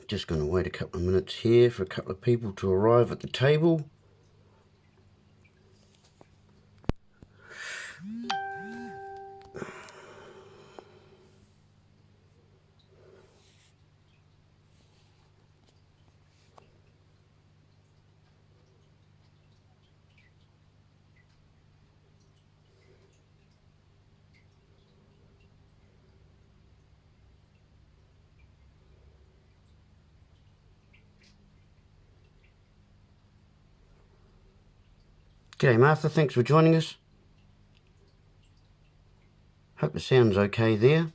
Just going to wait a couple of minutes here for a couple of people to arrive at the table. G'day Martha, thanks for joining us. Hope the sound's okay there.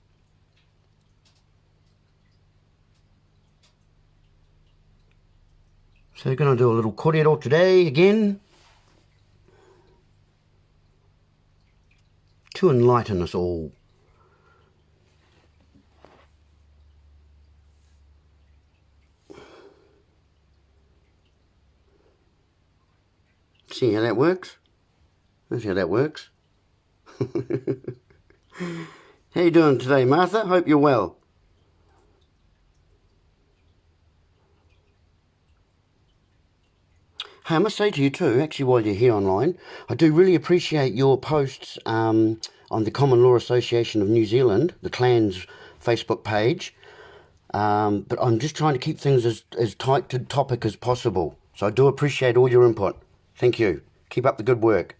So we're going to do a little kōrero today again, to enlighten us all. See how that works? That's how that works. How you doing today, Martha? Hope you're well. Hey, I must say to you too, actually while you're here online, I do really appreciate your posts on the Common Law Association of New Zealand, the Clans Facebook page. But I'm just trying to keep things as tight to topic as possible. So I do appreciate all your input. Thank you. Keep up the good work.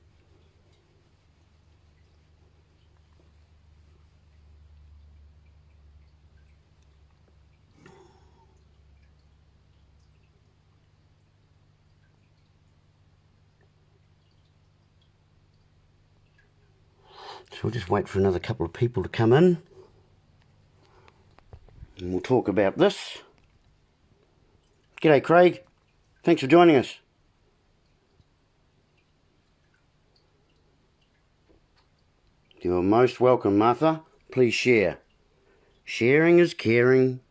So we'll just wait for another couple of people to come in. And we'll talk about this. G'day Craig. Thanks for joining us. You're most welcome, Martha. Please share. Sharing is caring.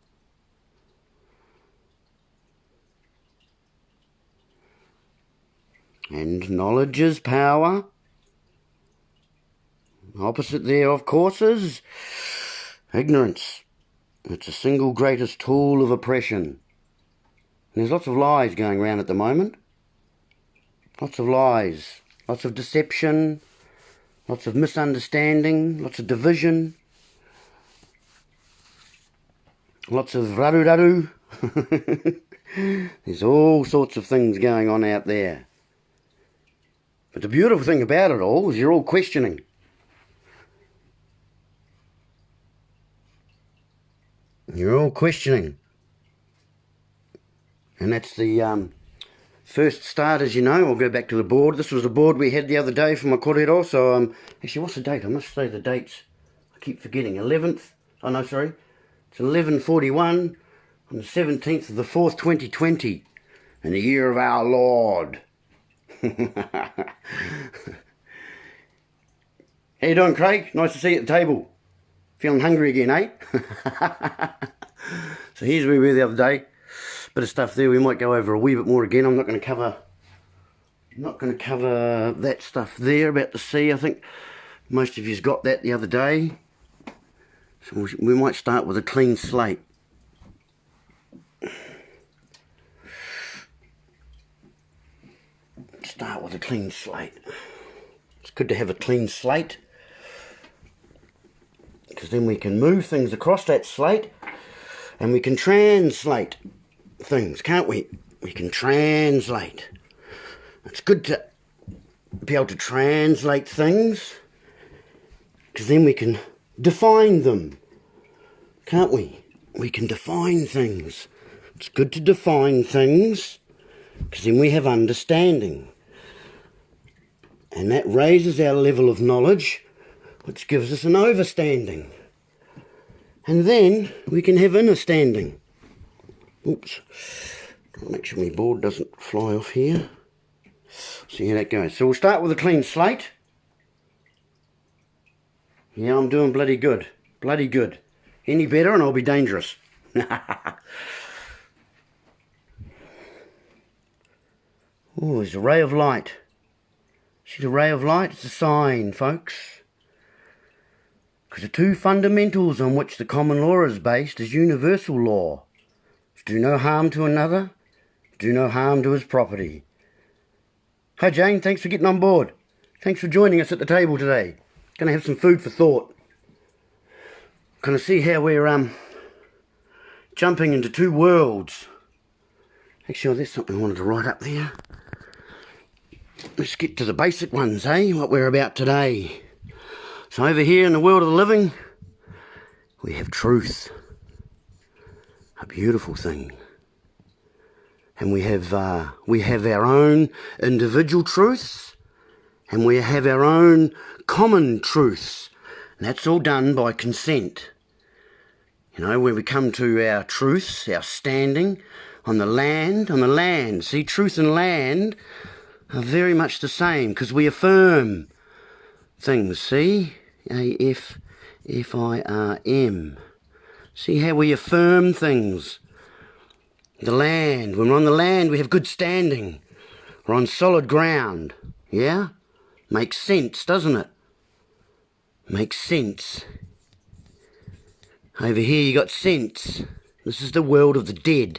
And knowledge is power. Opposite there, of course, is ignorance. It's the single greatest tool of oppression. And there's lots of lies going around at the moment. Lots of lies. Lots of deception. Lots of misunderstanding, lots of division, lots of raru-raru. There's all sorts of things going on out there. But the beautiful thing about it all is you're all questioning. You're all questioning. And that's the first start, as you know. I'll go back to the board. This was the board we had the other day for my kōrero. So, actually, what's the date? I must say the dates. I keep forgetting. 11th. Oh, no, sorry. It's 11:41 on the 17th of the 4th, 2020. In the year of our Lord. How you doing, Craig? Nice to see you at the table. Feeling hungry again, eh? So here's where we were the other day. Bit of stuff there. We might go over a wee bit more again. I'm not going to cover that stuff there about the sea. I think most of you's got that the other day. So we might start with a clean slate. Start with a clean slate. It's good to have a clean slate, because then we can move things across that slate and we can translate things, can't we? We can translate. It's good to be able to translate things, because then we can define them, can't we? We can define things. It's good to define things, because then we have understanding. And that raises our level of knowledge, which gives us an overstanding. And then we can have understanding. Oops. Make sure my board doesn't fly off here. See how that goes. So we'll start with a clean slate. Yeah, I'm doing bloody good. Bloody good. Any better and I'll be dangerous. Oh, there's a ray of light. See the ray of light? It's a sign, folks. Because the two fundamentals on which the common law is based is universal law. It's Do no harm to another. Do no harm to his property. Hi Jane, thanks for getting on board. Thanks for joining us at the table today. Gonna have some food for thought. Gonna see how we're jumping into two worlds. Actually, there's something I wanted to write up there. Let's get to the basic ones, eh? What we're about today. So over here in the world of the living, we have truth. A beautiful thing. And we have our own individual truths, and we have our own common truths. And that's all done by consent. You know, when we come to our truths, our standing on the land. See, truth and land are very much the same because we affirm things, see? A-F-F-I-R-M. See how we affirm things. The land. When we're on the land, we have good standing. We're on solid ground. Yeah? Makes sense, doesn't it? Makes sense. Over here you got sense. This is the world of the dead.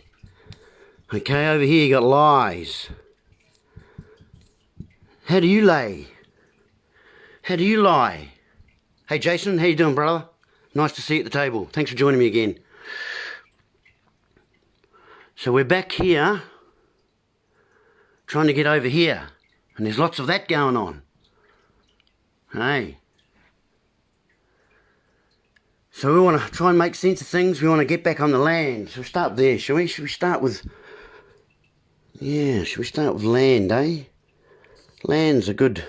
Okay, over here you got lies. How do you lay? How do you lie? Hey Jason, how you doing, brother? Nice to see you at the table. Thanks for joining me again. So we're back here, trying to get over here, and there's lots of that going on. Hey. So we want to try and make sense of things, we want to get back on the land. So we'll start there, shall we? Should we start with land, eh? Land's a good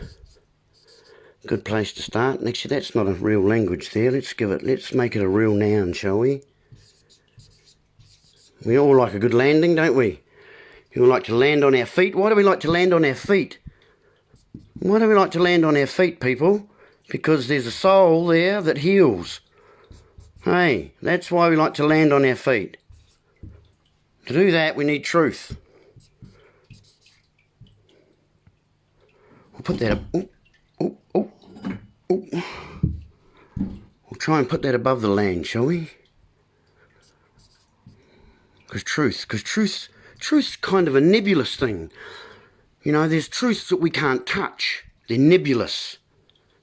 place to start. And actually that's not a real language there, let's make it a real noun, shall we? We all like a good landing, don't we? We all like to land on our feet. Why do we like to land on our feet? Why do we like to land on our feet, people? Because there's a soul there that heals. Hey, that's why we like to land on our feet. To do that, we need truth. We'll put that up. We'll try and put that above the land, shall we? Because truth's kind of a nebulous thing. You know, there's truths that we can't touch. They're nebulous.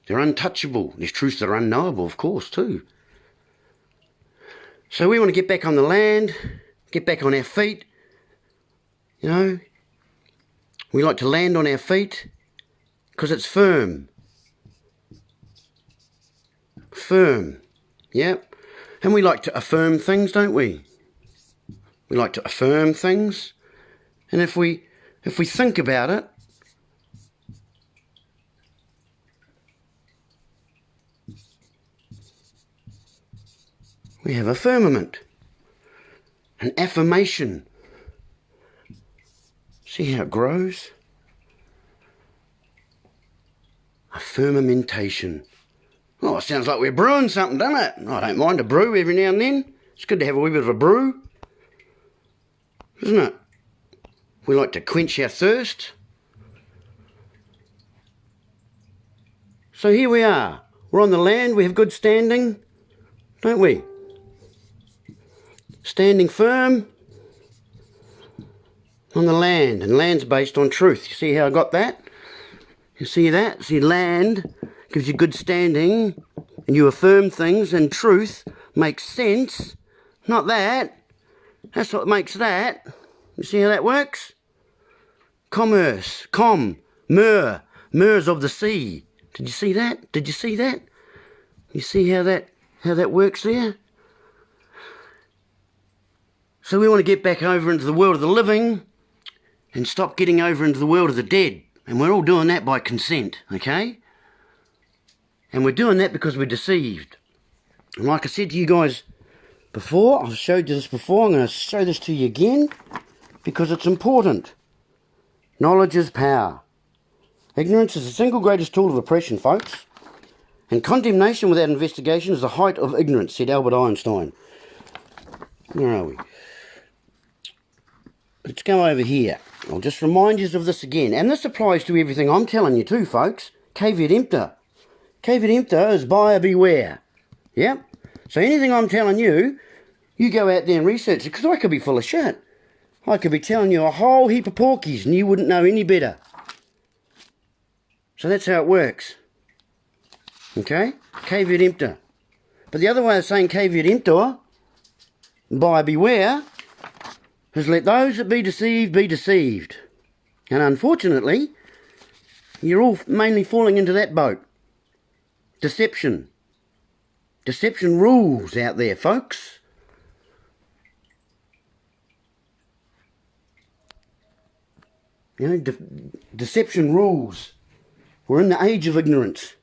They're untouchable. There's truths that are unknowable, of course, too. So we want to get back on the land, get back on our feet. You know, we like to land on our feet because it's firm. Firm, yep. And we like to affirm things, don't we? We like to affirm things, and if we think about it, we have a firmament, an affirmation. See how it grows? A firmamentation. Oh, it sounds like we're brewing something, doesn't it? I don't mind a brew every now and then. It's good to have a wee bit of a brew. Isn't it? We like to quench our thirst. So here we are. We're on the land, we have good standing, don't we? Standing firm on the land, and land's based on truth. You see how I got that? You see that? See, land gives you good standing, and you affirm things, and truth makes sense. Not that. That's what makes that. You see how that works? Commerce, mers of the sea. Did you see that? Did you see that? You see how that works there? So we want to get back over into the world of the living and stop getting over into the world of the dead. And we're all doing that by consent, okay? And we're doing that because we're deceived. And like I said to you guys before, I've showed you this before, I'm going to show this to you again because it's important. Knowledge is power. Ignorance is the single greatest tool of oppression, folks. And condemnation without investigation is the height of ignorance, said Albert Einstein. Where are we? Let's go over here. I'll just remind you of this again. And this applies to everything I'm telling you too, folks. Caveat emptor. Caveat emptor is buyer beware. Yep. So anything I'm telling you, You go out there and research it, because I could be full of shit. I could be telling you a whole heap of porkies and you wouldn't know any better. So that's how it works. Okay? Caveat emptor. But the other way of saying caveat emptor, buyer beware, is let those that be deceived. And unfortunately, you're all mainly falling into that boat. Deception. Deception rules out there, folks. You know, deception rules. We're in the age of ignorance.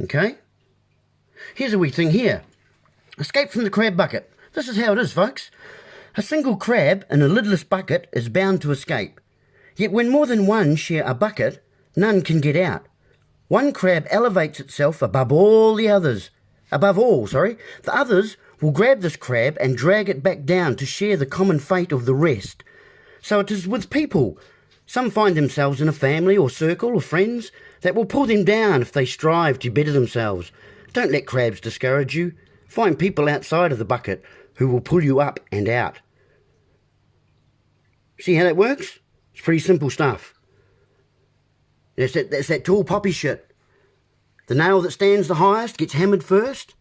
Okay? Here's a wee thing here. Escape from the crab bucket. This is how it is, folks. A single crab in a lidless bucket is bound to escape. Yet when more than one share a bucket, none can get out. One crab elevates itself above the others. The others will grab this crab and drag it back down to share the common fate of the rest. So it is with people. Some find themselves in a family or circle of friends that will pull them down if they strive to better themselves. Don't let crabs discourage you. Find people outside of the bucket who will pull you up and out. See how that works? It's pretty simple stuff. That's that tall poppy shit. The nail that stands the highest gets hammered first.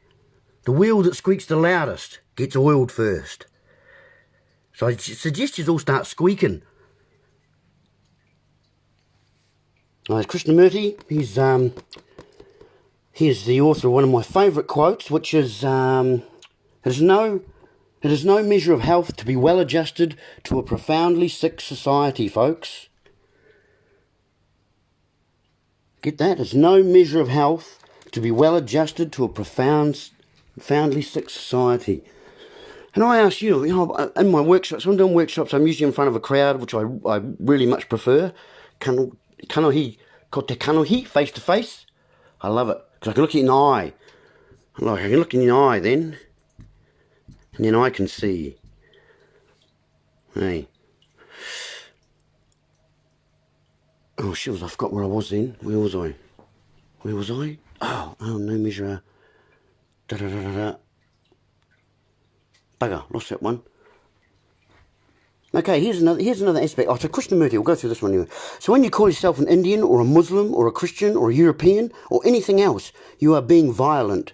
The wheel that squeaks the loudest gets oiled first. So I suggest you all start squeaking. There's Krishnamurti. He's the author of one of my favourite quotes, which is, it is no measure of health to be well adjusted to a profoundly sick society, folks. Get that? It's no measure of health to be well adjusted to a profoundly sick society. And I ask you, in my workshops, when I'm doing workshops, I'm usually in front of a crowd, which I really much prefer. Kanohi, face to face. I love it, because I can look you in the eye. I can look in the eye then, and then I can see. Hey. Oh, shivers, I forgot where I was then. Where was I? Oh, no measure. Bugger, lost that one. Okay, here's another aspect. So Krishnamurti, we'll go through this one anyway. So when you call yourself an Indian or a Muslim or a Christian or a European or anything else, you are being violent.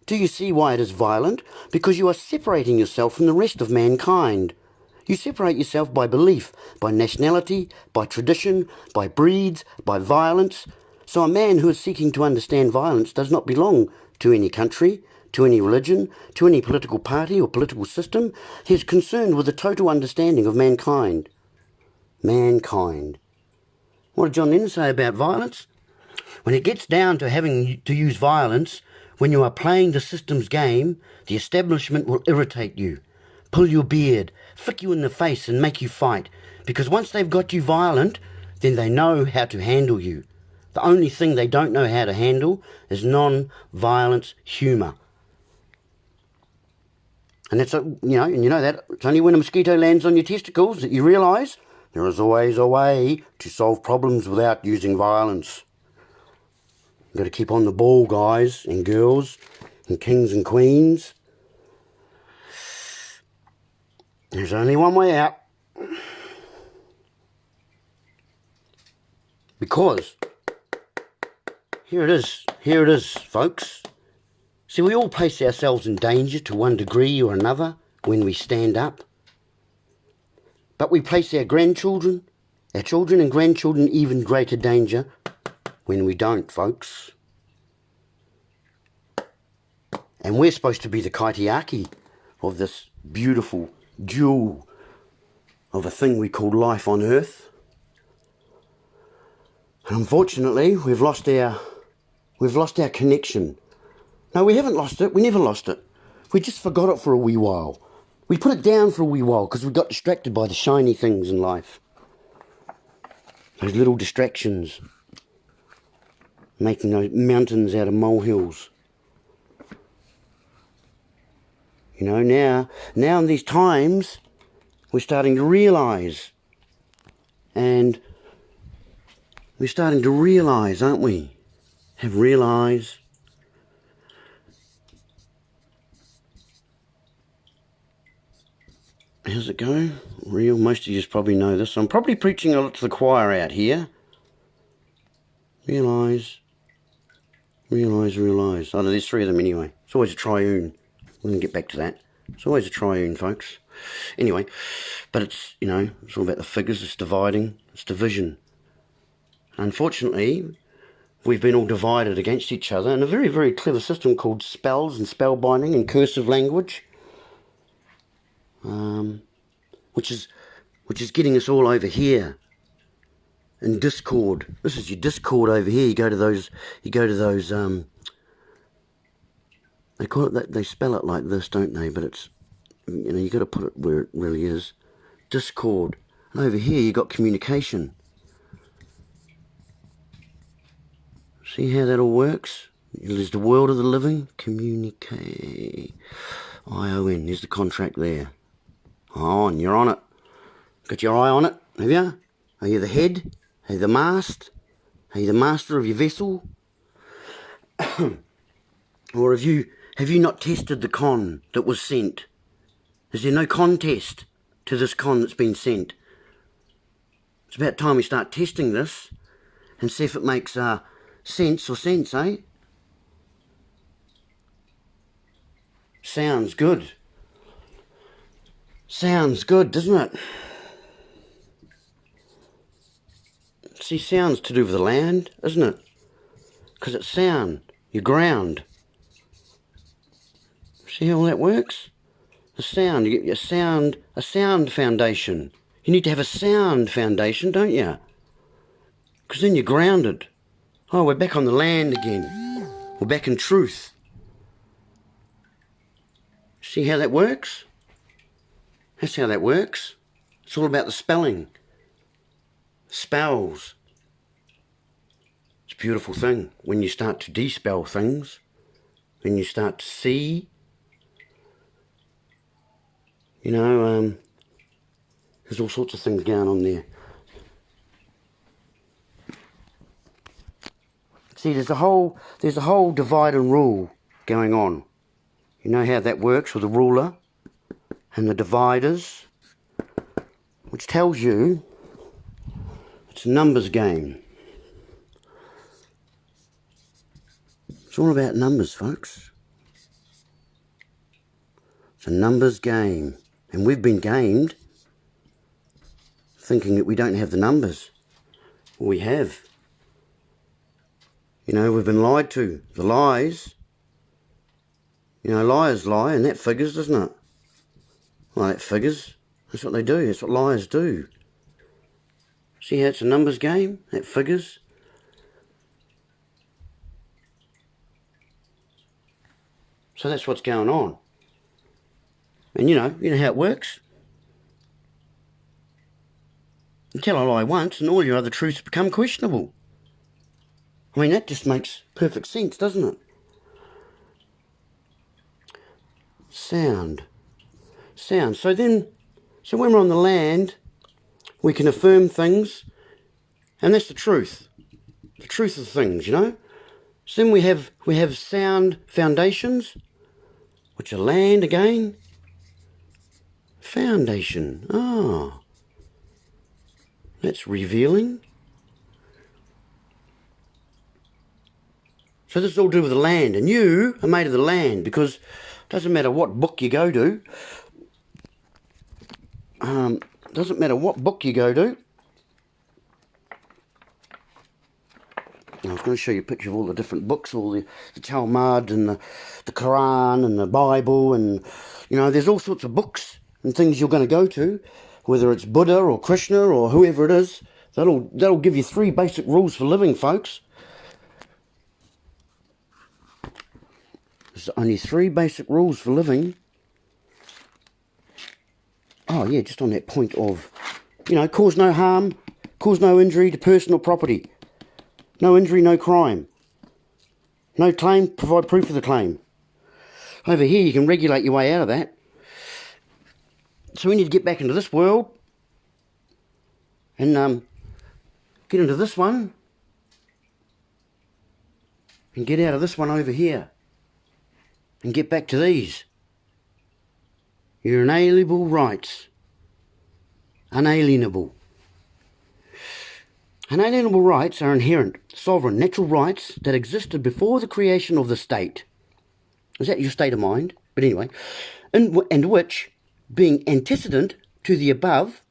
Do you see why it is violent? Because you are separating yourself from the rest of mankind. You separate yourself by belief, by nationality, by tradition, by breeds, by violence. So a man who is seeking to understand violence does not belong to any country, to any religion, to any political party or political system. He is concerned with the total understanding of mankind. Mankind. What did John Lennon say about violence? When it gets down to having to use violence, when you are playing the system's game, the establishment will irritate you, pull your beard, flick you in the face and make you fight. Because once they've got you violent, then they know how to handle you. The only thing they don't know how to handle is non-violence humour. And that's, and you know that it's only when a mosquito lands on your testicles that you realise there is always a way to solve problems without using violence. You've got to keep on the ball, guys and girls and kings and queens. There's only one way out. Because here it is, folks. See, we all place ourselves in danger to one degree or another when we stand up. But we place our children and grandchildren in even greater danger when we don't, folks. And we're supposed to be the kaitiaki of this beautiful jewel of a thing we call life on earth. And unfortunately, we've lost our connection. No, we haven't lost it. We never lost it. We just forgot it for a wee while. We put it down for a wee while because we got distracted by the shiny things in life. Those little distractions. Making those mountains out of molehills. Now in these times, we're starting to realise. And we're starting to realise, aren't we? have real eyes. How's it go? Real, most of you probably know this. I'm probably preaching a lot to the choir out here. Real eyes. Real eyes, real eyes. Oh no, there's three of them anyway. It's always a triune. We're going to get back to that. It's always a triune, folks. Anyway, but it's, you know, it's all about the figures. It's dividing. It's division. Unfortunately, we've been all divided against each other in a very, very clever system called spells and spellbinding and cursive language, which is getting us all over here in Discord. This is your Discord over here. You go to those. They call it that. They spell it like this, don't they? But it's, you know, you got to put it where it really is. Discord. And over here you got communication. See how that all works? There's the world of the living. Communicate. ION. There's the contract there. On. You're on it. Got your eye on it, have you? Are you the head? Are you the mast? Are you the master of your vessel? Or have you not tested the con that was sent? Is there no contest to this con that's been sent? It's about time we start testing this and see if it makes sense, eh? Sounds good. Sounds good, doesn't it? See, sound's to do with the land, isn't it? Because it's sound, your ground. See how all that works? The sound, you get a sound foundation. You need to have a sound foundation, don't you? Because then you're grounded. Oh, we're back on the land again. We're back in truth. See how that works? That's how that works. It's all about the spelling. Spells. It's a beautiful thing when you start to de-spell things, when you start to see, you know, there's all sorts of things going on there. See, there's a whole divide and rule going on. You know how that works with the ruler and the dividers, which tells you it's a numbers game. It's all about numbers, folks. It's a numbers game. And we've been gamed thinking that we don't have the numbers. Well, we have. You know, we've been lied to. The lies. You know, liars lie, and that figures, doesn't it? Well, that figures. That's what they do. That's what liars do. See how it's a numbers game? That figures. So that's what's going on. And you know how it works. You tell a lie once and all your other truths become questionable. I mean, that just makes perfect sense, doesn't it? Sound. So when we're on the land, we can affirm things, and that's the truth. The truth of things, you know. So then we have sound foundations, which are land again. Foundation. Oh. That's revealing. So this is all to do with the land, and you are made of the land, because it doesn't matter what book you go to. Doesn't matter what book you go to. I was going to show you a picture of all the different books, all the Talmud and the Quran and the Bible, and you know, there's all sorts of books and things you're going to go to, whether it's Buddha or Krishna or whoever it is. That'll give you 3 basic rules for living, folks. There's only 3 basic rules for living. Oh yeah, just on that point of, you know, cause no harm, cause no injury to personal property. No injury, no crime. No claim, provide proof of the claim. Over here you can regulate your way out of that. So we need to get back into this world and get into this one. and get out of this one over here and get back to these. Your inalienable rights. Unalienable. Unalienable rights are inherent, sovereign, natural rights that existed before the creation of the state. Is that your state of mind? But anyway, and which, being antecedent to the above,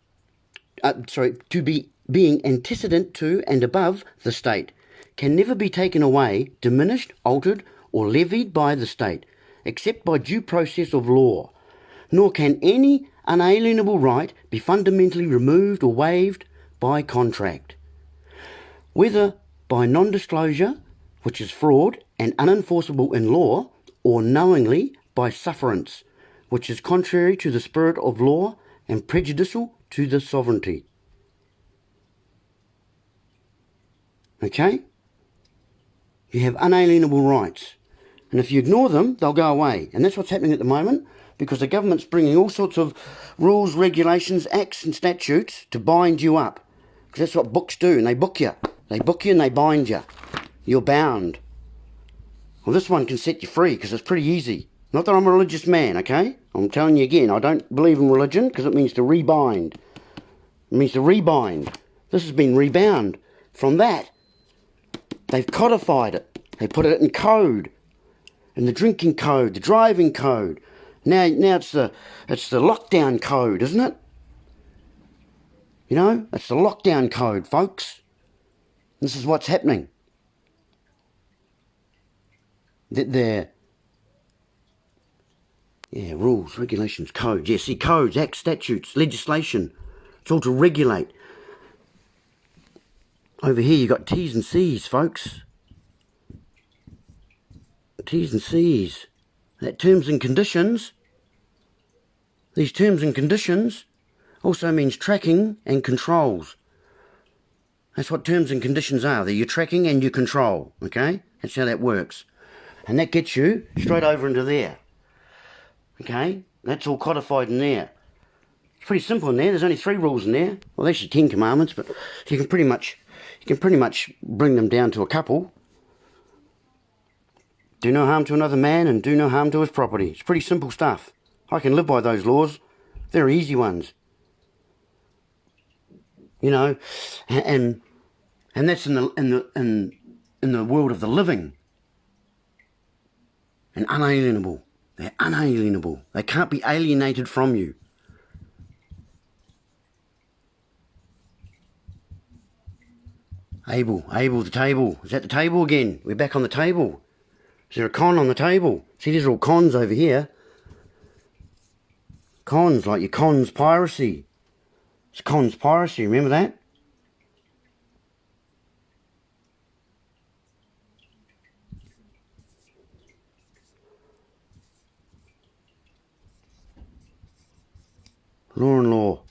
being antecedent to and above the state, can never be taken away, diminished, altered, or levied by the state, except by due process of law. Nor can any unalienable right be fundamentally removed or waived by contract, whether by non-disclosure, which is fraud and unenforceable in law, or knowingly by sufferance, which is contrary to the spirit of law and prejudicial to the sovereignty. Okay? You have unalienable rights. And if you ignore them, they'll go away. And that's what's happening at the moment, because the government's bringing all sorts of rules, regulations, acts and statutes to bind you up. Because that's what books do, and they book you. They book you and they bind you. You're bound. Well, this one can set you free because it's pretty easy. Not that I'm a religious man, okay? I'm telling you again, I don't believe in religion because it means to rebind. It means to rebind. This has been rebound. From that, they've codified it. They put it in code. In the drinking code, the driving code. Now it's the lockdown code, isn't it? You know, it's the lockdown code, folks. This is what's happening. Rules, regulations, codes. Yeah, see, codes, acts, statutes, legislation. It's all to regulate. Over here you got T's and C's, folks. T's and C's. That terms and conditions. These terms and conditions also means tracking and controls. That's what terms and conditions are. They're your tracking and your control, okay? That's how that works. And that gets you straight over into there. Okay? That's all codified in there. It's pretty simple in there. There's only 3 rules in there. Well, there's your 10 commandments, but you can pretty much bring them down to a couple. Do no harm to another man and do no harm to his property. It's pretty simple stuff. I can live by those laws. They're easy ones. You know, and that's in the world of the living. And unalienable. They're unalienable. They can't be alienated from you. Abel, the table. Is that the table again? We're back on the table. Is there a con on the table? See, these are all cons over here. Cons, like your cons piracy. It's cons piracy, remember that? Law and law.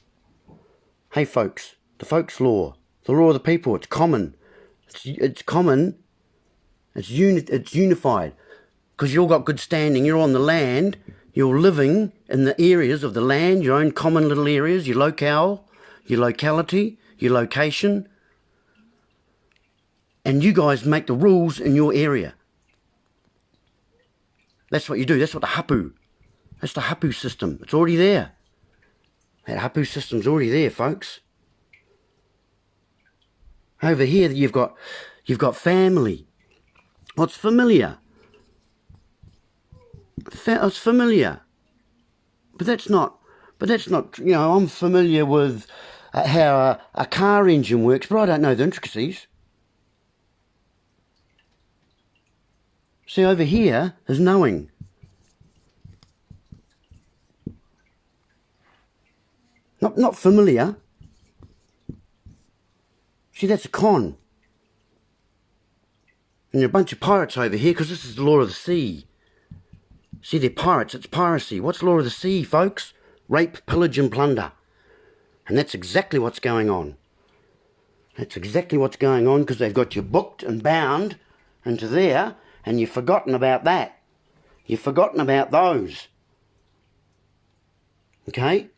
Hey folks, the folks' law. The law of the people, it's common. It's common. It's unified. Because you've all got good standing. You're on the land. You're living in the areas of the land, your own common little areas, your locale, your locality, your location. And you guys make the rules in your area. That's what you do. That's what the hapu. That's the hapu system. It's already there. That hapu system's already there, folks. Over here, you've got family. What's familiar? It's familiar, but that's not. You know, I'm familiar with how a car engine works, but I don't know the intricacies. See, over here is knowing. Not familiar. See, that's a con. And there are a bunch of pirates over here because this is the law of the sea. See, they're pirates. It's piracy. What's law of the sea, folks? Rape, pillage and plunder. And that's exactly what's going on. That's exactly what's going on because they've got you booked and bound into there and you've forgotten about that. You've forgotten about those. Okay?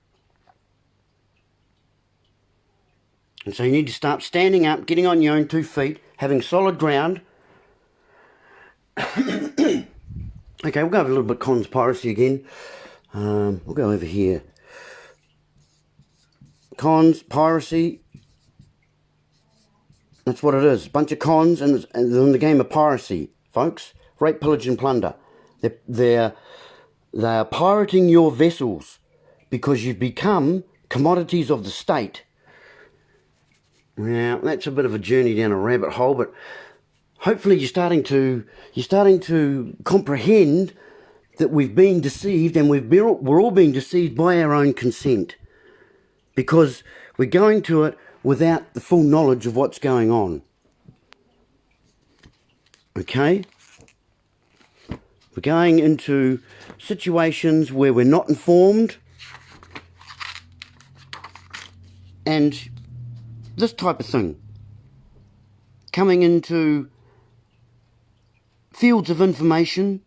And so you need to start standing up, getting on your own 2 feet, having solid ground, Okay, we'll go over a little bit conspiracy again. We'll go over here. Conspiracy. That's what it is. A bunch of cons and in the game of piracy, folks. Rape, pillage and plunder. They're pirating your vessels because you've become commodities of the state. Now, that's a bit of a journey down a rabbit hole, but hopefully you're starting to comprehend that we've been deceived, and we're all being deceived by our own consent, because we're going to it without the full knowledge of what's going on. Okay? We're going into situations where we're not informed, and this type of thing. Coming into fields of information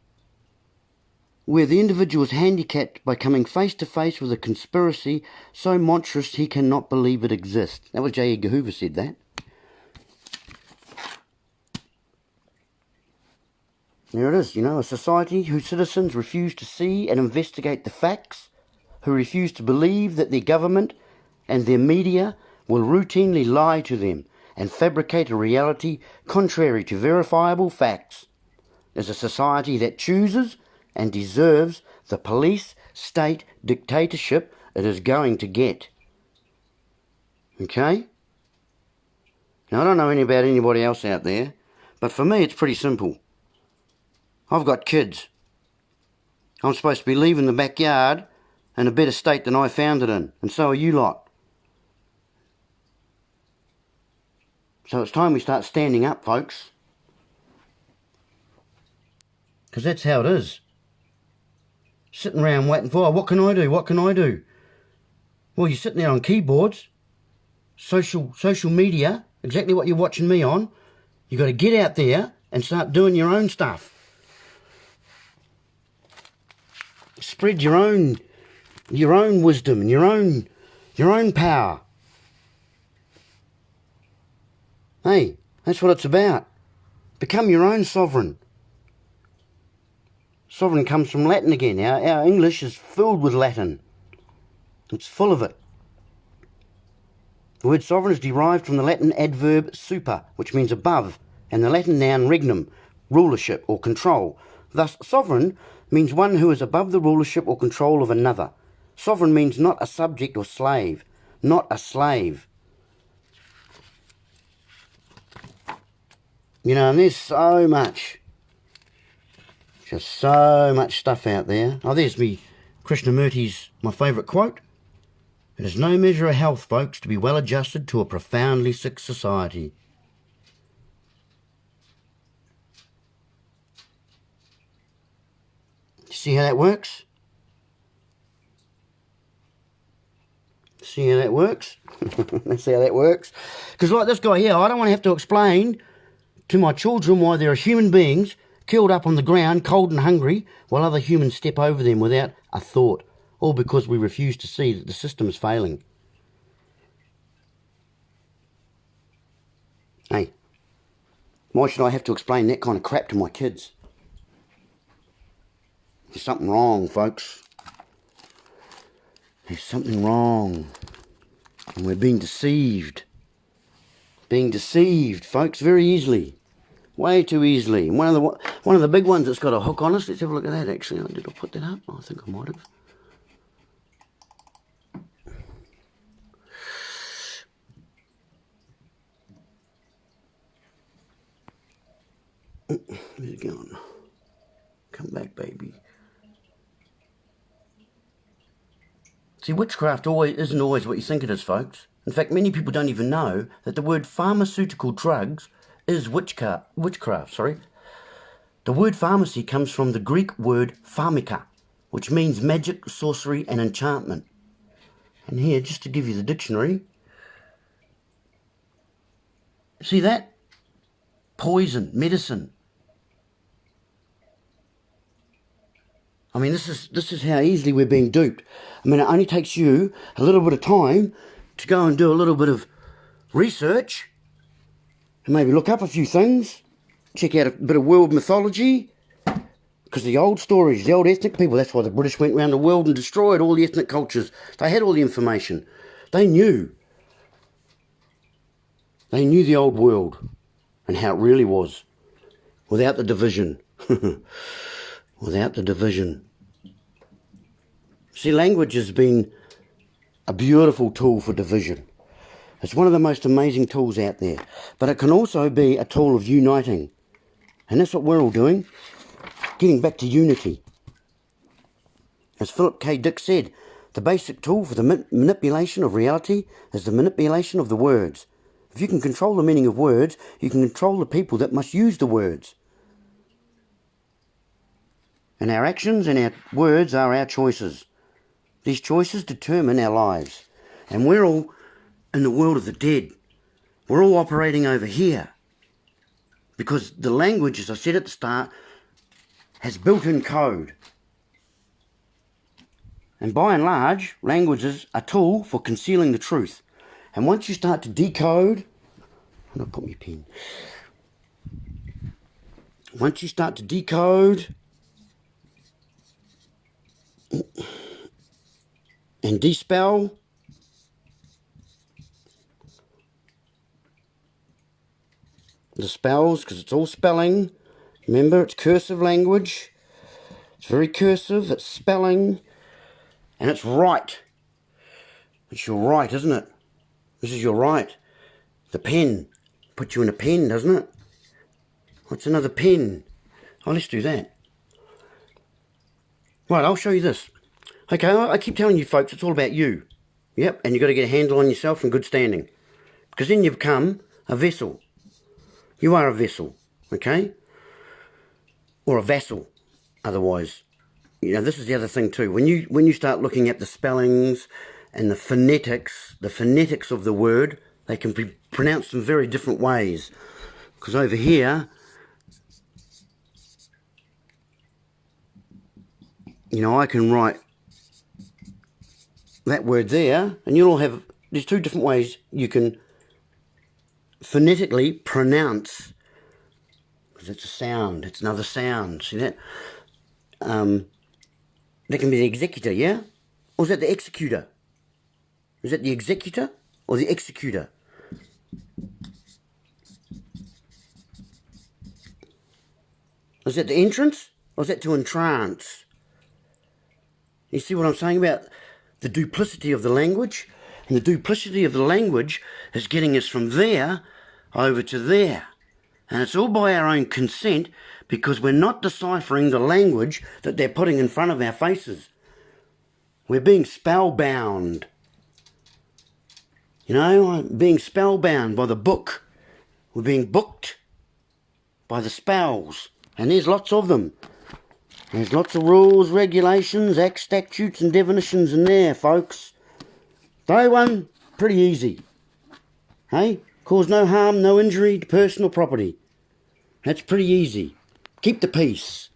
where the individual is handicapped by coming face to face with a conspiracy so monstrous he cannot believe it exists. That was J. Edgar Hoover said that. There it is, a society whose citizens refuse to see and investigate the facts, who refuse to believe that their government and their media will routinely lie to them and fabricate a reality contrary to verifiable facts, is a society that chooses and deserves the police state dictatorship it is going to get. Okay? Now, I don't know about anybody else out there, but for me it's pretty simple. I've got kids. I'm supposed to be leaving the backyard in a better state than I found it in, and so are you lot. So it's time we start standing up, folks. Because that's how it is. Sitting around waiting for, what can I do? What can I do? Well, you're sitting there on keyboards, social media, exactly what you're watching me on. You've got to get out there and start doing your own stuff. Spread your own wisdom and your own power. Hey, that's what it's about. Become your own sovereign. Sovereign comes from Latin again. Our English is filled with Latin. It's full of it. The word sovereign is derived from the Latin adverb super, which means above, and the Latin noun regnum, rulership or control. Thus, sovereign means one who is above the rulership or control of another. Sovereign means not a subject or slave, not a slave. And there's so much, just so much stuff out there. Oh, there's me, Krishnamurti's, my favourite quote. It is no measure of health, folks, to be well adjusted to a profoundly sick society. See how that works? See how that works? Let's see how that works. Because like this guy here, I don't want to have to explain to my children why there are human beings killed up on the ground, cold and hungry, while other humans step over them without a thought, all because we refuse to see that the system is failing. Hey, why should I have to explain that kind of crap to my kids? There's something wrong, folks. There's something wrong. And we're being deceived. Being deceived, folks, very easily. Way too easily. And one of the big ones that's got a hook on us, let's have a look at that actually. Did I put that up? I think I might have. Where's it going? Come back, baby. See, witchcraft isn't always what you think it is, folks. In fact, many people don't even know that the word pharmaceutical drugs is witchcraft. The word pharmacy comes from the Greek word pharmaka, which means magic, sorcery, and enchantment. And here, just to give you the dictionary, see that? Poison, medicine. I mean, this is how easily we're being duped. I mean, it only takes you a little bit of time to go and do a little bit of research and maybe look up a few things check out a bit of world mythology, because the old stories, the old ethnic people, that's why the British went around the world and destroyed all the ethnic cultures. They had all the information. They knew. They knew the old world and how it really was, without the division. Without the division. See, language has been a beautiful tool for division. It's one of the most amazing tools out there. But it can also be a tool of uniting. And that's what we're all doing. Getting back to unity. As Philip K. Dick said, the basic tool for the manipulation of reality is the manipulation of the words. If you can control the meaning of words, you can control the people that must use the words. And our actions and our words are our choices. These choices determine our lives. And we're all in the world of the dead. We're all operating over here. Because the language, as I said at the start, has built-in code. And by and large, language is a tool for concealing the truth. And once you start to decode... I'm going to put my pen. Once you start to decode and dispel the spells, because it's all spelling. Remember, it's cursive language. It's very cursive, it's spelling, and it's right. It's your right, isn't it? This is your right. The pen. Puts you in a pen, doesn't it? What's another pen? Oh, let's do that. Right, I'll show you this. Okay, I keep telling you folks, it's all about you. Yep, and you've got to get a handle on yourself in good standing. Because then you become a vessel. You are a vessel, okay? Or a vassal, otherwise. You know, this is the other thing too. When you start looking at the spellings and the phonetics of the word, they can be pronounced in very different ways. Because over here, you know, I can write that word there, and you'll all have, there's two different ways you can phonetically pronounce, because it's a sound, it's another sound, see that? That can be the executor, yeah? Or is that the executor? Is that the executor or the executor? Is that the entrance or is that to entrance? You see what I'm saying about the duplicity of the language? And the duplicity of the language is getting us from there over to there. And it's all by our own consent, because we're not deciphering the language that they're putting in front of our faces. We're being spellbound. You know, being spellbound by the book. We're being booked by the spells. And there's lots of them. There's lots of rules, regulations, acts, statutes and definitions in there, folks. Throw one, pretty easy. Hey? Cause no harm, no injury to personal property. That's pretty easy. Keep the peace.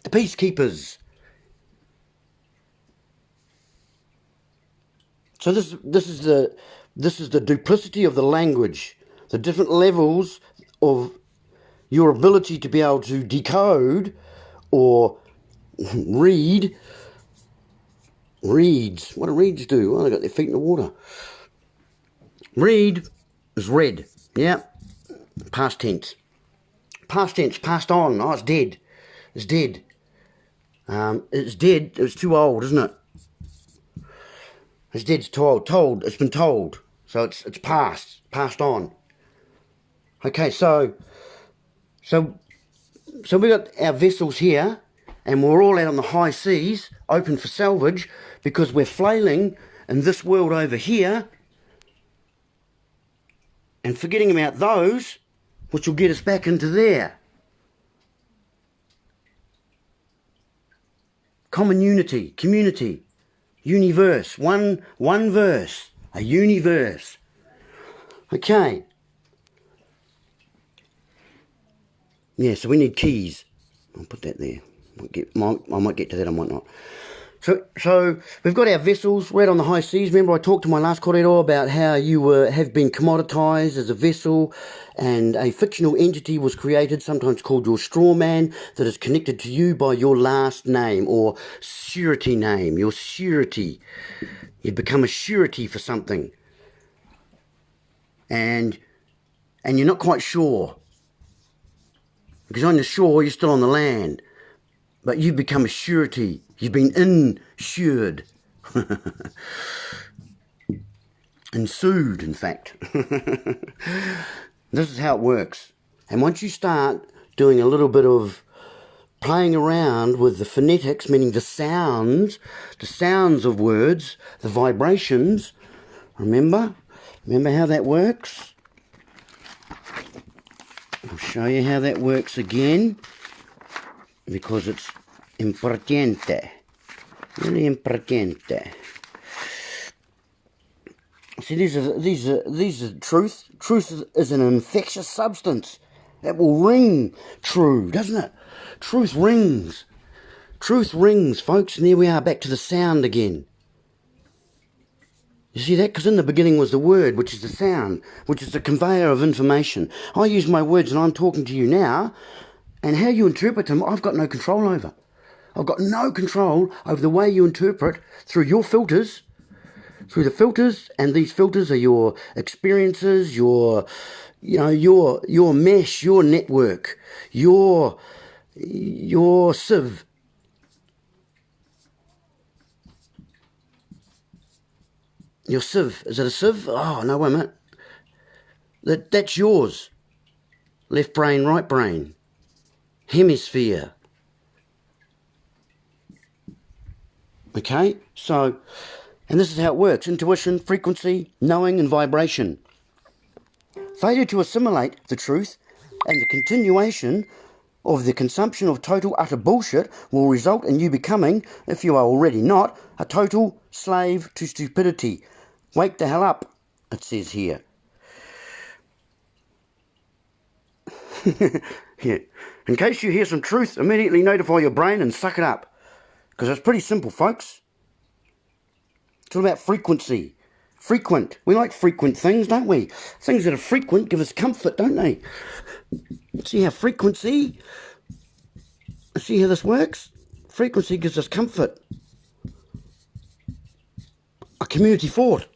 The peacekeepers. So this is the duplicity of the language. The different levels of your ability to be able to decode or read. Reads. What do reads do? Well, they got their feet in the water. Read is read. Yeah. Past tense. Past tense. Passed on. Oh, it's dead. It's dead. It's dead. It's too old, isn't it? It's dead. It's too old. Told. It's been told. So it's passed. Passed on. Okay. So we got our vessels here, and we're all out on the high seas, open for salvage, because we're flailing in this world over here, and forgetting about those, which will get us back into there. Common unity, community, universe, one verse, a universe. Okay. Yeah, so we need keys. I'll put that there. I might get to that, I might not. So we've got our vessels. We're out on the high seas. Remember I talked to my last corridor about how you have been commoditized as a vessel, and a fictional entity was created, sometimes called your straw man, that is connected to you by your last name or surety name, your surety. You've become a surety for something. And you're not quite sure. Because on the shore, you're still on the land. But you've become a surety. You've been insured. Ensued, in fact. This is how it works. And once you start doing a little bit of playing around with the phonetics, meaning the sounds of words, the vibrations, remember how that works? I'll show you how that works again, because it's importante, really importante. See, these are truth. Truth is an infectious substance that will ring true, doesn't it? Truth rings. Truth rings, folks, and there we are, back to the sound again. You see that? Because in the beginning was the word, which is the sound, which is the conveyor of information. I use my words and I'm talking to you now, and how you interpret them, I've got no control over. I've got no control over the way you interpret through your filters, through the filters, and these filters are your experiences, your mesh, your network, your sieve. Your sieve. Is it a sieve? Oh, no, wait a minute. That's yours. Left brain, right brain. Hemisphere. Okay? So, and this is how it works. Intuition, frequency, knowing, and vibration. Failure to assimilate the truth and the continuation of the consumption of total utter bullshit will result in you becoming, if you are already not, a total slave to stupidity. Wake the hell up, it says here. Yeah. In case you hear some truth, immediately notify your brain and suck it up. Because it's pretty simple, folks. It's all about frequency. Frequent. We like frequent things, don't we? Things that are frequent give us comfort, don't they? See how frequency... See how this works? Frequency gives us comfort. A community fort.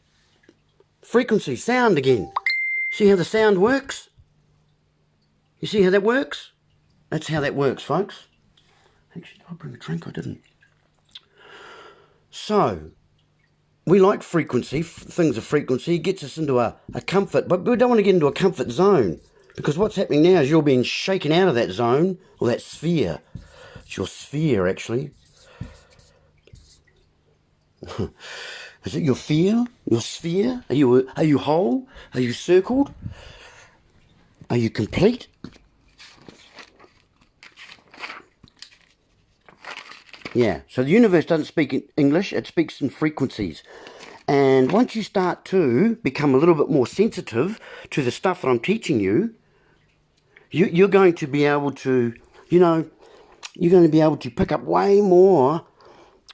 Frequency, sound again. See how the sound works? You see how that works? That's how that works, folks. Actually, did I bring a drink? I didn't. So, we like frequency. Things of frequency gets us into a comfort, but we don't want to get into a comfort zone, because what's happening now is you're being shaken out of that zone, or that sphere. It's your sphere, actually. Is it your fear? Your sphere? Are you whole? Are you circled? Are you complete? Yeah, so the universe doesn't speak in English, it speaks in frequencies. And once you start to become a little bit more sensitive to the stuff that I'm teaching you, you're going to be able to, you're going to be able to pick up way more.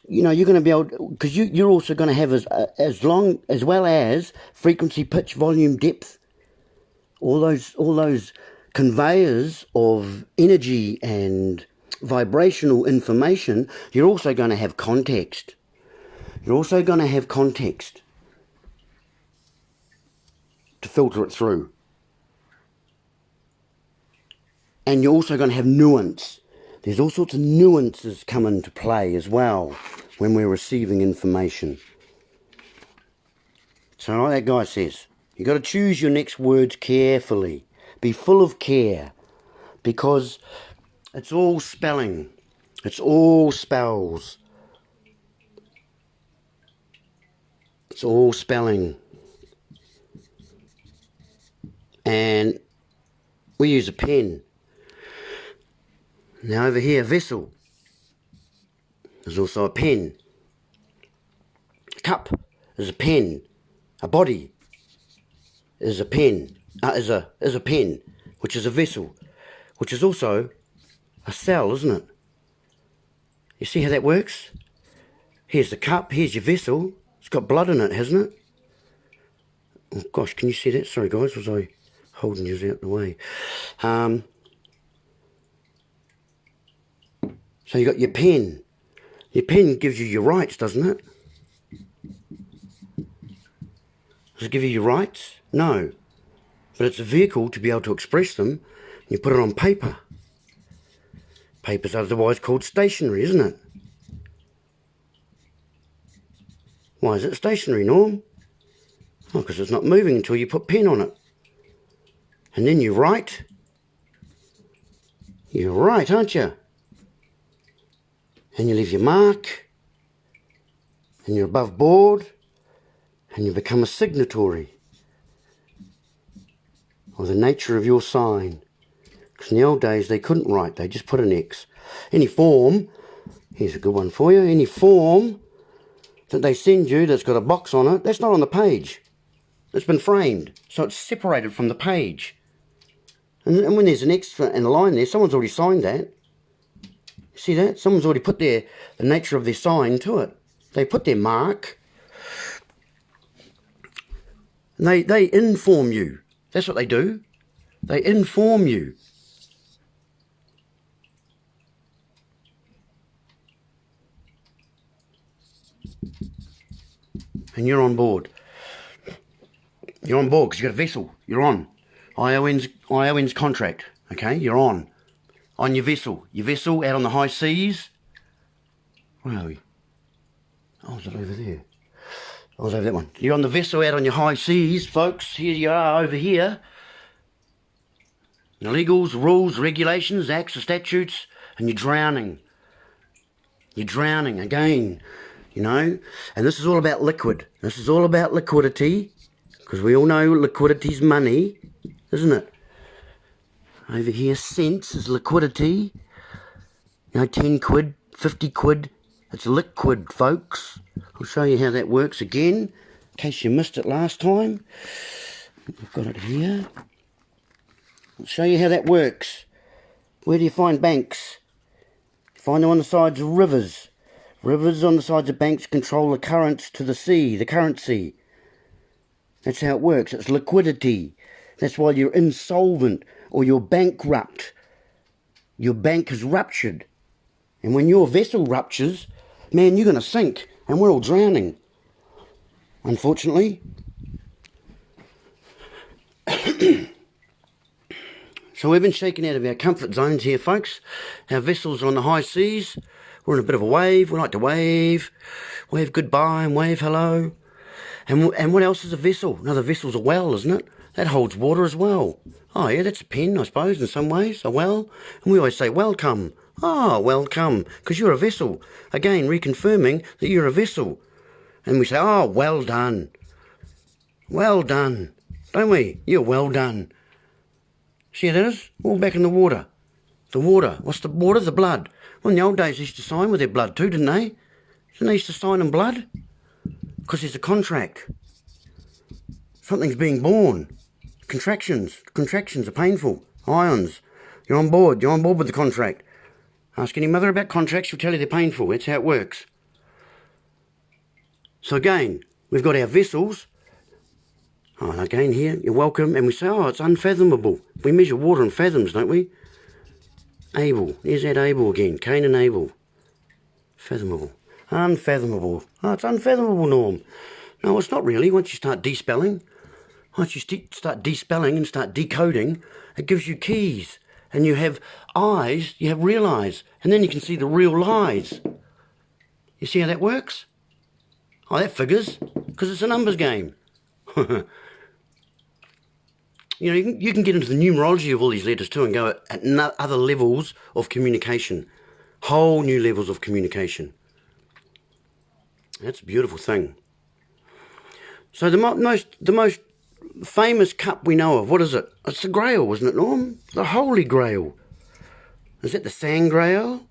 You're going to be able to, because you're also going to have as well as frequency, pitch, volume, depth, all those conveyors of energy and vibrational information. You're also going to have context. You're also going to have context to filter it through. And you're also going to have nuance. There's all sorts of nuances come into play as well when we're receiving information. So like that guy says, you've got to choose your next words carefully. Be full of care, because it's all spelling. It's all spells. It's all spelling. And we use a pen. Now over here, vessel. There's also a pen. A cup is a pen. A body is a pen. Is a pen, which is a vessel, which is also a cell, isn't it? You see how that works? Here's the cup, here's your vessel. It's got blood in it, hasn't it? Oh gosh, can you see that? Sorry guys, was I holding you out the way? So you got your pen. Your pen gives you your rights, doesn't it? Does it give you your rights? No. But it's a vehicle to be able to express them. You put it on paper. Paper's otherwise called stationery, isn't it? Why is it stationery, Norm? Oh, because it's not moving until you put pen on it. And then you write. You're right, aren't you? And you leave your mark. And you're above board. And you become a signatory of the nature of your sign. Because in the old days they couldn't write, they just put an X. Any form, here's a good one for you, any form that they send you that's got a box on it, that's not on the page. It's been framed, so it's separated from the page. And when there's an extra and a line there, someone's already signed that. See that? Someone's already put the nature of their sign to it. They put their mark. And they inform you. That's what they do. They inform you. And you're on board. You're on board because you've got a vessel. You're on. ION's contract. Okay, you're on. On your vessel. Your vessel out on the high seas. Where are we? Oh, was it over there? I was over that one. You're on the vessel out on your high seas, folks. Here you are over here. The legals, rules, regulations, acts, statutes, and you're drowning. You're drowning again, you know. And this is all about liquid. This is all about liquidity, because we all know liquidity's money, isn't it? Over here, cents is liquidity. You know, 10 quid, 50 quid. It's liquid, folks. I'll show you how that works again, in case you missed it last time. I've got it here. I'll show you how that works. Where do you find banks? You find them on the sides of rivers. Rivers on the sides of banks control the currents to the sea, the currency. That's how it works. It's liquidity. That's why you're insolvent or you're bankrupt. Your bank has ruptured. And when your vessel ruptures, man, you're going to sink. And we're all drowning, unfortunately. So we've been shaken out of our comfort zones here, folks. Our vessels are on the high seas. We're in a bit of a wave. We like to wave. Wave goodbye and wave hello. And what else is a vessel? Another vessel's a well, isn't it? That holds water as well. Oh, yeah, that's a pen, I suppose, in some ways, a well. And we always say, welcome. Ah, welcome, because you're a vessel. Again, reconfirming that you're a vessel. And we say, oh, well done. Well done. Don't we? You're well done. See how that is? All back in the water. The water. What's the water? The blood. Well, in the old days, they used to sign with their blood too, didn't they? Didn't they used to sign in blood? Because there's a contract. Something's being born. Contractions. Contractions are painful. Ions. You're on board. You're on board with the contract. Ask any mother about contracts, she'll tell you they're painful. That's how it works. So again, we've got our vessels. Oh, again here, you're welcome. And we say, oh, it's unfathomable. We measure water in fathoms, don't we? Able. There's that Able again. Cain and Abel. Fathomable. Unfathomable. Oh, it's unfathomable, Norm. No, it's not really. Once you start despelling, once you start despelling and start decoding, it gives you keys. And you have eyes, you have real eyes. And then you can see the real lies. You see how that works? Oh, that figures. Because it's a numbers game. You know, you can get into the numerology of all these letters too and go at other levels of communication. Whole new levels of communication. That's a beautiful thing. So the most famous cup we know of, what is it? It's the Grail, isn't it, Norm? The Holy Grail. Is that the Sand Grail?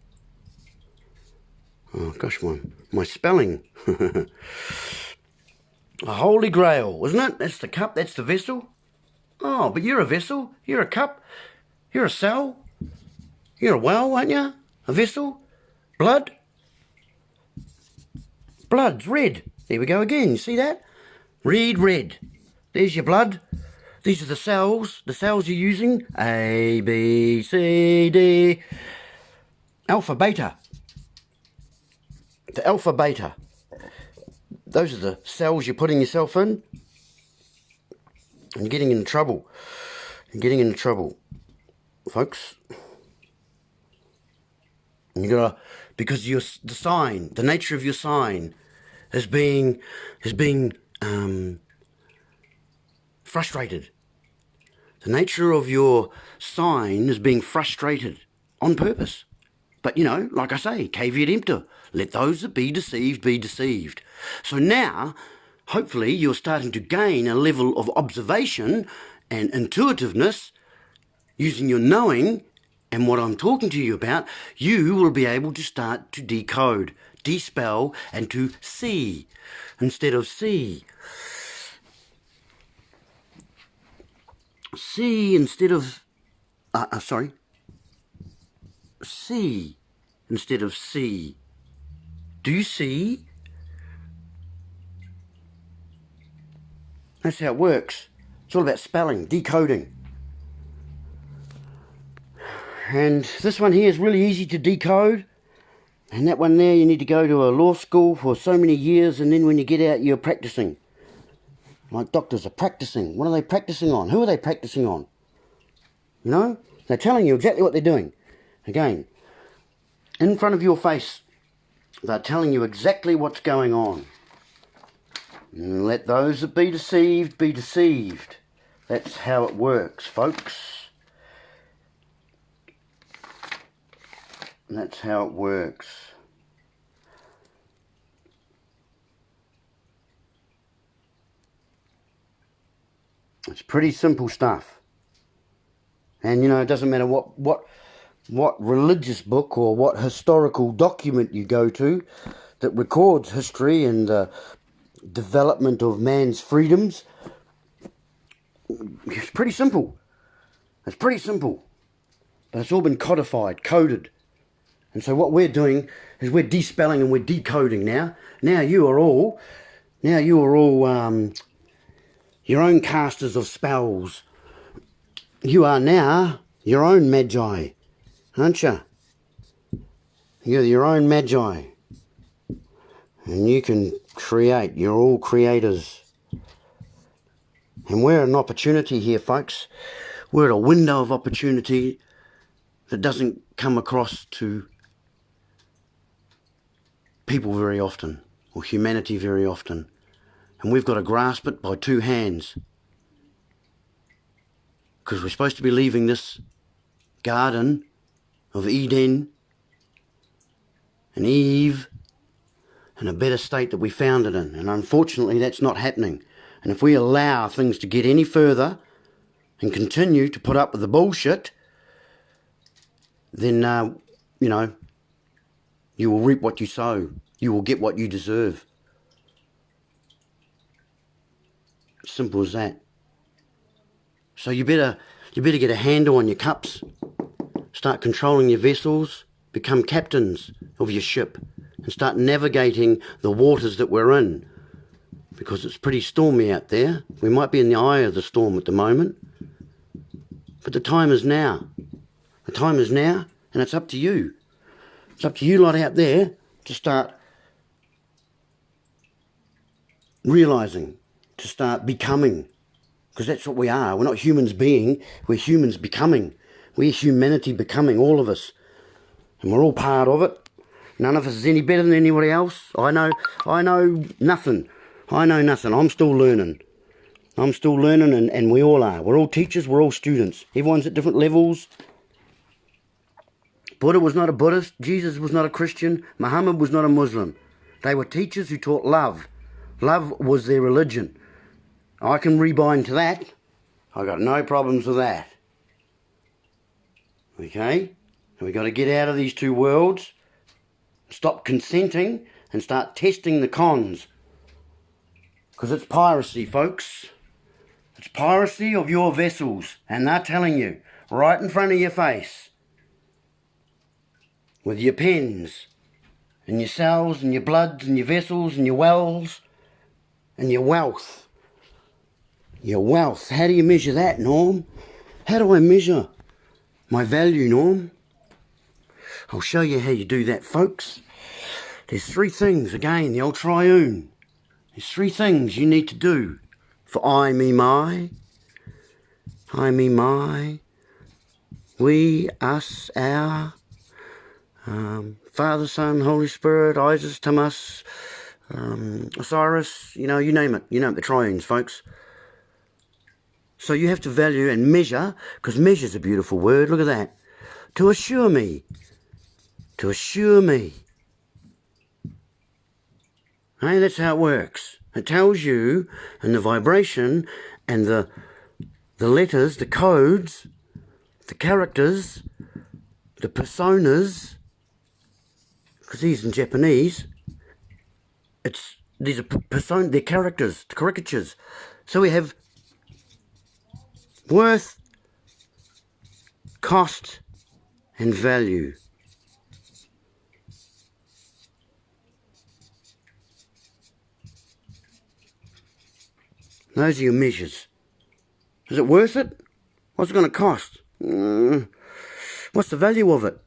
Oh, gosh, my spelling. The Holy Grail, isn't it? That's the cup, that's the vessel. Oh, but you're a vessel, you're a cup, you're a cell, you're a well, aren't you? A vessel, blood. Blood's red. There we go again. You see that? Read red. There's your blood. These are the cells you're using. A, B, C, D. Alpha, beta. The alpha, beta. Those are the cells you're putting yourself in. And you're getting into trouble. You're getting into trouble, folks. And you gotta, because the sign, the nature of your sign is being frustrated. The nature of your sign is being frustrated on purpose. But, you know, like I say, caveat emptor. Let those that be deceived be deceived. So now, hopefully, you're starting to gain a level of observation and intuitiveness using your knowing and what I'm talking to you about. You will be able to start to decode, dispel, and to see instead of see. See instead of... see instead of see. Do you see? That's how it works. It's all about spelling, decoding. And this one here is really easy to decode. And that one there, you need to go to a law school for so many years, and then when you get out, you're practicing. Like doctors are practicing. What are they practicing on? Who are they practicing on? You know? They're telling you exactly what they're doing. Again, in front of your face, they're telling you exactly what's going on. And let those that be deceived be deceived. That's how it works, folks. That's how it works. It's pretty simple stuff. And, you know, it doesn't matter what religious book or what historical document you go to that records history and the development of man's freedoms. It's pretty simple. It's pretty simple. But it's all been codified, coded. And so what we're doing is we're despelling and we're decoding now. Now you are all your own casters of spells. You are now your own magi, aren't you? You're your own magi. And you can create. You're all creators. And we're at an opportunity here, folks. We're at a window of opportunity that doesn't come across to people very often, or humanity very often. And we've got to grasp it by two hands. Because we're supposed to be leaving this garden of Eden and Eve in a better state that we found it in. And unfortunately, that's not happening. And if we allow things to get any further and continue to put up with the bullshit, then, you know, you will reap what you sow. You will get what you deserve. Simple as that. So you better get a handle on your cups. Start controlling your vessels. Become captains of your ship. And start navigating the waters that we're in. Because it's pretty stormy out there. We might be in the eye of the storm at the moment. But the time is now. The time is now, and it's up to you. It's up to you lot out there to start realising, to start becoming. Because that's what we are. We're not humans being, we're humans becoming. We're humanity becoming, all of us. And we're all part of it. None of us is any better than anybody else. I know nothing. I know nothing. I'm still learning. I'm still learning, and we all are. We're all teachers, we're all students. Everyone's at different levels. Buddha was not a Buddhist. Jesus was not a Christian. Muhammad was not a Muslim. They were teachers who taught love. Love was their religion. I can rebind to that. I've got no problems with that. Okay? And we've got to get out of these two worlds, stop consenting, and start testing the cons. Because it's piracy, folks. It's piracy of your vessels. And they're telling you, right in front of your face, with your pens, and your cells and your bloods and your vessels and your wells and your wealth. Your wealth. How do you measure that, Norm? How do I measure my value, Norm? I'll show you how you do that, folks. There's three things, again, the old triune. There's three things you need to do for I, me, my. I, me, my. We, us, our. Father, Son, Holy Spirit, Isis, Tamas, Osiris, you name it. You know the triunes, folks. So you have to value and measure, because measure's a beautiful word, look at that. To assure me. To assure me. Hey, that's how it works. It tells you, and the vibration, and the letters, the codes, the characters, the personas, because these in Japanese, these are they're characters, the caricatures. So we have worth, cost, and value. Those are your measures. Is it worth it? What's it going to cost? What's the value of it?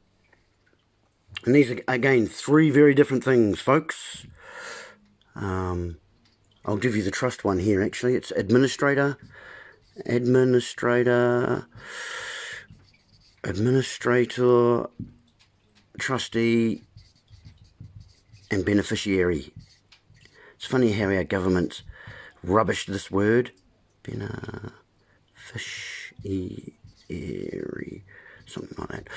And these are, again, three very different things, folks. I'll give you the trust one here, actually. It's administrator, trustee, and beneficiary. It's funny how our government's rubbished this word. Beneficiary, something like that.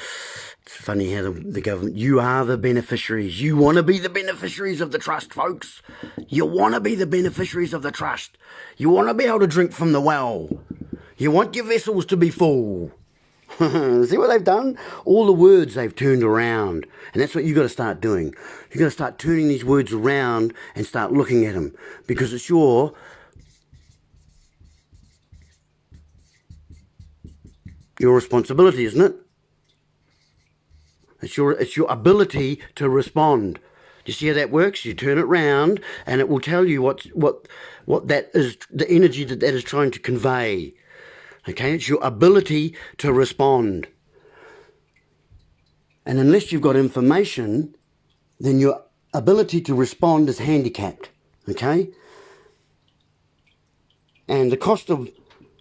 It's funny how the government, you are the beneficiaries. You want to be the beneficiaries of the trust, folks. You want to be the beneficiaries of the trust. You want to be able to drink from the well. You want your vessels to be full. See what they've done? All the words they've turned around. And that's what you've got to start doing. You've got to start turning these words around and start looking at them. Because it's your responsibility, isn't it? It's your ability to respond. Do you see how that works? You turn it round and it will tell you what that is, the energy that is trying to convey. Okay, it's your ability to respond. And unless you've got information, then your ability to respond is handicapped. Okay? And the cost of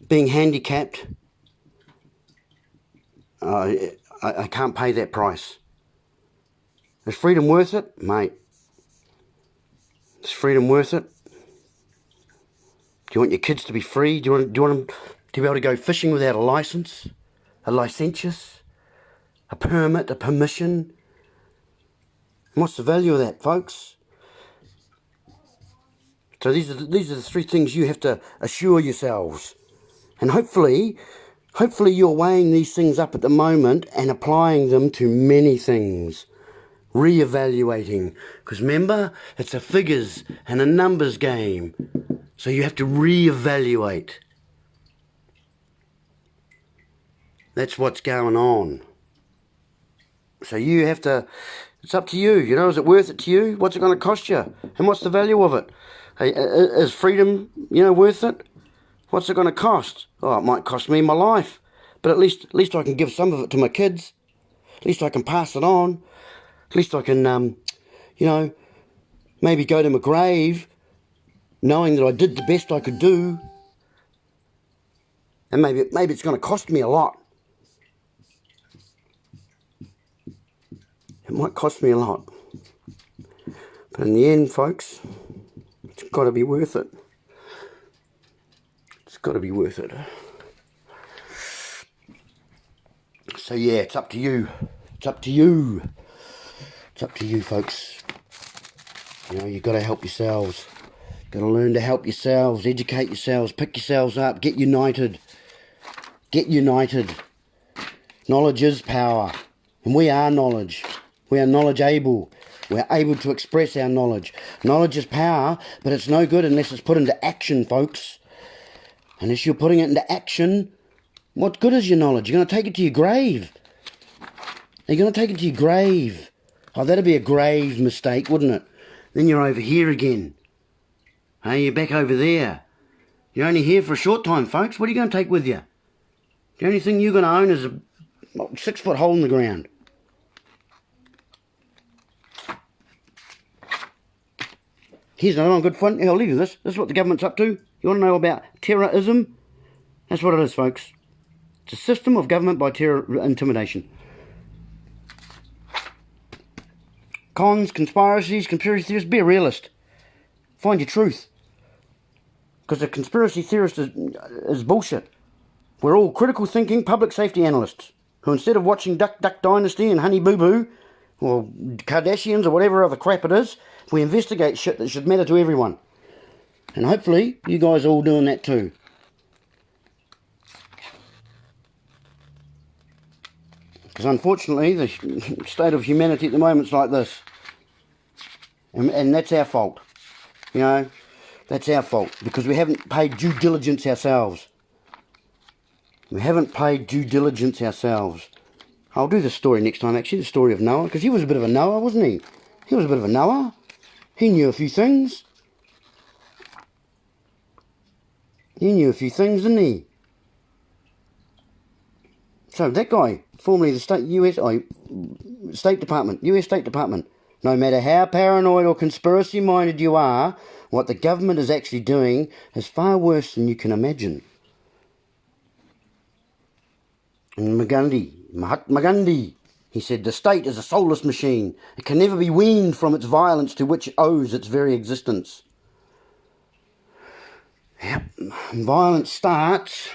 being handicapped, I can't pay that price. Is freedom worth it? Mate. Is freedom worth it? Do you want your kids to be free? Do you want them to be able to go fishing without a license? A licentious? A permit? A permission? And what's the value of that, folks? So these are the three things you have to assure yourselves. And hopefully you're weighing these things up at the moment and applying them to many things. Re-evaluating. Because remember, it's a figures and a numbers game. So you have to re-evaluate. That's what's going on. So you have to, it's up to you, is it worth it to you? What's it going to cost you? And what's the value of it? Is freedom, worth it? What's it going to cost? Oh, it might cost me my life. But at least I can give some of it to my kids. At least I can pass it on. At least I can, maybe go to my grave knowing that I did the best I could do. And maybe it's going to cost me a lot. It might cost me a lot. But in the end, folks, it's got to be worth it. It's got to be worth it. So yeah, it's up to you. It's up to you. It's up to you, folks. You've got to help yourselves. You've got to learn to help yourselves, educate yourselves, pick yourselves up, get united. Get united. Knowledge is power. And we are knowledge. We are knowledge able. We're able to express our knowledge. Knowledge is power, but it's no good unless it's put into action, folks. Unless you're putting it into action, what good is your knowledge? You're going to take it to your grave. You're going to take it to your grave. Oh, that'd be a grave mistake, wouldn't it? Then you're over here again. Hey, you're back over there. You're only here for a short time, folks. What are you going to take with you? The only thing you're going to own is a 6-foot hole in the ground. Here's another one, good fun. Here, I'll leave you this. This is what the government's up to. You want to know about terrorism? That's what it is, folks. It's a system of government by terror intimidation. Cons, conspiracy theorists, be a realist. Find your truth. Because a conspiracy theorist is bullshit. We're all critical thinking public safety analysts who, instead of watching Duck Duck Dynasty and Honey Boo Boo or Kardashians or whatever other crap it is, we investigate shit that should matter to everyone. And hopefully you guys are all doing that too. Because unfortunately the state of humanity at the moment is like this. And that's our fault. You know, that's our fault. Because we haven't paid due diligence ourselves. We haven't paid due diligence ourselves. I'll do the story next time, actually, the story of Noah. Because he was a bit of a Noah, wasn't he? He was a bit of a Noah. He knew a few things. He knew a few things, didn't he? So that guy, formerly the State Department, US State Department, no matter how paranoid or conspiracy minded you are, what the government is actually doing is far worse than you can imagine. And Mahatma Gandhi, he said, the state is a soulless machine. It can never be weaned from its violence to which it owes its very existence. Yep. Violence starts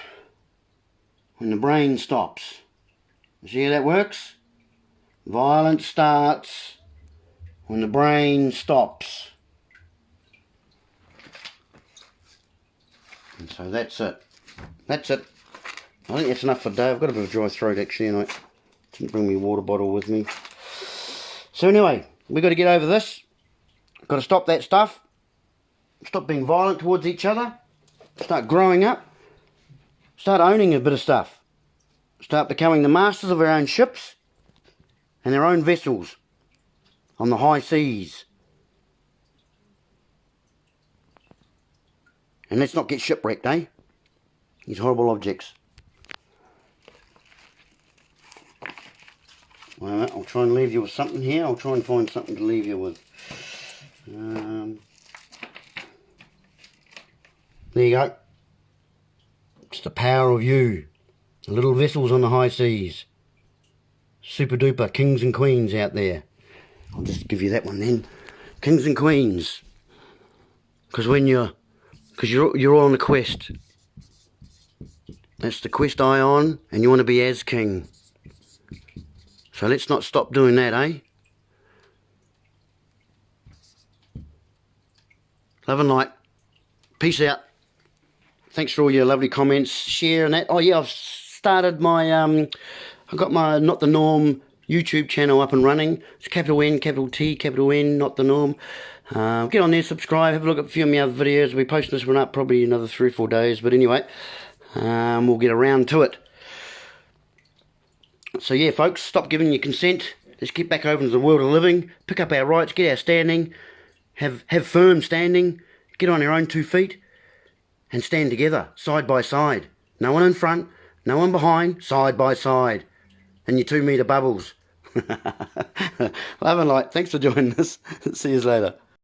when the brain stops. You see how that works? Violence starts when the brain stops. And so that's it. That's it. I think that's enough for today. I've got a bit of a dry throat actually, and I didn't bring my water bottle with me. So anyway, we've got to get over this. Got to stop that stuff. Stop being violent towards each other. Start growing up. Start owning a bit of stuff. Start becoming the masters of our own ships and their own vessels on the high seas. And let's not get shipwrecked, eh? These horrible objects. Well, I'll try and leave you with something here. I'll try and find something to leave you with. There you go. It's the power of you. The little vessels on the high seas. Super duper kings and queens out there. I'll just give you that one then. Kings and queens. Because you're all on a quest. That's the quest I on, and you want to be as king. So let's not stop doing that, eh? Love and light. Peace out. Thanks for all your lovely comments, share and that. Oh yeah, I've started my, I've got my Not The Norm YouTube channel up and running. It's capital N, capital T, capital N, Not The Norm. Get on there, subscribe, have a look at a few of my other videos. We'll be posting this one up probably another 3 or 4 days. But anyway, we'll get around to it. So yeah, folks, stop giving your consent. Let's get back over into the world of living. Pick up our rights, get our standing. Have firm standing. Get on our own 2 feet. And stand together, side by side. No one in front, no one behind, side by side. And your 2 metre bubbles. Love and light. Thanks for doing this. See you later.